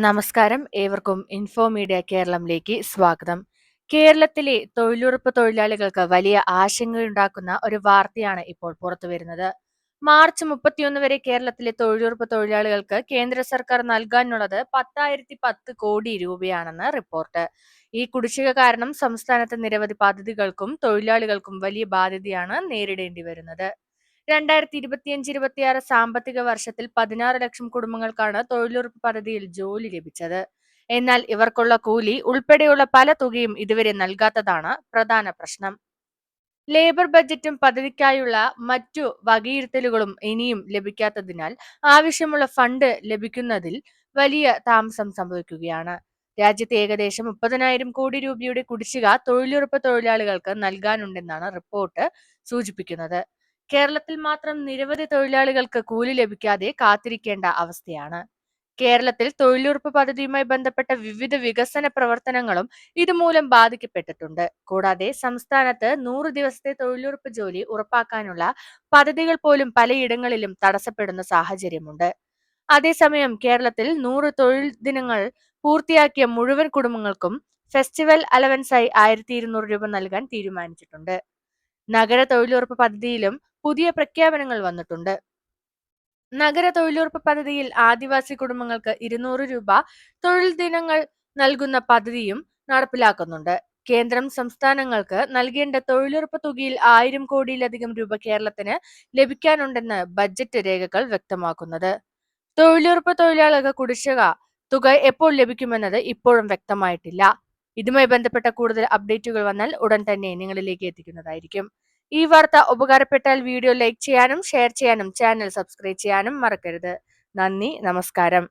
നമസ്കാരം. ഏവർക്കും info media കേരളത്തിലേക്ക് സ്വാഗതം. കേരളത്തിലെ തൊഴിലുറപ്പ് തൊഴിലാളികൾക്ക് വലിയ ആശങ്കയുണ്ടാക്കുന്ന ഒരു വാർത്തയാണ് ഇപ്പോൾ പുറത്തുവരുന്നത്. മാർച്ച് 31 വരെ കേരളത്തിലെ തൊഴിലുറപ്പ് തൊഴിലാളികൾക്ക് കേന്ദ്ര സർക്കാർ നൽകാനുള്ളത് 10,010 കോടി രൂപയാണെന്ന് റിപ്പോർട്ട്. ഈ കുടിശ്ശിക കാരണം സംസ്ഥാനത്ത് നിരവധി പദ്ധതികൾക്കും തൊഴിലാളികൾക്കും വലിയ ബാധ്യതയാണ് നേരിടേണ്ടി വരുന്നത്. 2025-26 സാമ്പത്തിക വർഷത്തിൽ 16 ലക്ഷം കുടുംബങ്ങൾക്കാണ് തൊഴിലുറപ്പ് പദ്ധതിയിൽ ജോലി ലഭിച്ചത്. എന്നാൽ ഇവർക്കുള്ള കൂലി ഉൾപ്പെടെയുള്ള പല തുകയും ഇതുവരെ നൽകാത്തതാണ് പ്രധാന പ്രശ്നം. ലേബർ ബജറ്റും പദ്ധതിക്കായുള്ള മറ്റു വകയിരുത്തലുകളും ഇനിയും ലഭിക്കാത്തതിനാൽ ആവശ്യമുള്ള ഫണ്ട് ലഭിക്കുന്നതിൽ വലിയ താമസം സംഭവിക്കുകയാണ്. രാജ്യത്ത് ഏകദേശം 30,000 കോടി രൂപയുടെ കുടിശ്ശിക തൊഴിലുറപ്പ് തൊഴിലാളികൾക്ക് നൽകാനുണ്ടെന്നാണ് റിപ്പോർട്ട് സൂചിപ്പിക്കുന്നത്. കേരളത്തിൽ മാത്രം നിരവധി തൊഴിലാളികൾക്ക് കൂലി ലഭിക്കാതെ കാത്തിരിക്കേണ്ട അവസ്ഥയാണ്. കേരളത്തിൽ തൊഴിലുറപ്പ് പദ്ധതിയുമായി ബന്ധപ്പെട്ട വിവിധ വികസന പ്രവർത്തനങ്ങളും ഇതുമൂലം ബാധിക്കപ്പെട്ടിട്ടുണ്ട്. കൂടാതെ സംസ്ഥാനത്ത് 100 ദിവസത്തെ തൊഴിലുറപ്പ് ജോലി ഉറപ്പാക്കാനുള്ള പദ്ധതികൾ പോലും പലയിടങ്ങളിലും തടസ്സപ്പെടുന്ന സാഹചര്യമുണ്ട്. അതേസമയം കേരളത്തിൽ 100 തൊഴിൽ ദിനങ്ങൾ പൂർത്തിയാക്കിയ മുഴുവൻ കുടുംബങ്ങൾക്കും ഫെസ്റ്റിവൽ അലവൻസായി 1,200 രൂപ നൽകാൻ തീരുമാനിച്ചിട്ടുണ്ട്. നഗര തൊഴിലുറപ്പ് പദ്ധതിയിലും പുതിയ പ്രഖ്യാപനങ്ങൾ വന്നിട്ടുണ്ട്. നഗര തൊഴിലുറപ്പ് പദ്ധതിയിൽ ആദിവാസി കുടുംബങ്ങൾക്ക് 200 രൂപ തൊഴിൽ ദിനങ്ങൾ നൽകുന്ന പദ്ധതിയും നടപ്പിലാക്കുന്നുണ്ട്. കേന്ദ്രം സംസ്ഥാനങ്ങൾക്ക് നൽകേണ്ട തൊഴിലുറപ്പ് തുകയിൽ 1000 കോടിയിലധികം രൂപ കേരളത്തിന് ലഭിക്കാനുണ്ടെന്ന് ബജറ്റ് രേഖകൾ വ്യക്തമാക്കുന്നത്. തൊഴിലുറപ്പ് തൊഴിലാളികൾക്ക് കുടിശ്ശിക തുക എപ്പോൾ ലഭിക്കുമെന്നത് ഇപ്പോഴും വ്യക്തമായിട്ടില്ല. ഇതുമായി ബന്ധപ്പെട്ട കൂടുതൽ അപ്ഡേറ്റുകൾ വന്നാൽ ഉടൻ തന്നെ നിങ്ങളിലേക്ക് എത്തിക്കുന്നതായിരിക്കും. ഈ വാർത്ത ഉപകാരപ്പെട്ടാൽ വീഡിയോ ലൈക്ക് ചെയ്യാനും ഷെയർ ചെയ്യാനും ചാനൽ സബ്സ്ക്രൈബ് ചെയ്യാനും മറക്കരുത്. നന്ദി, നമസ്കാരം.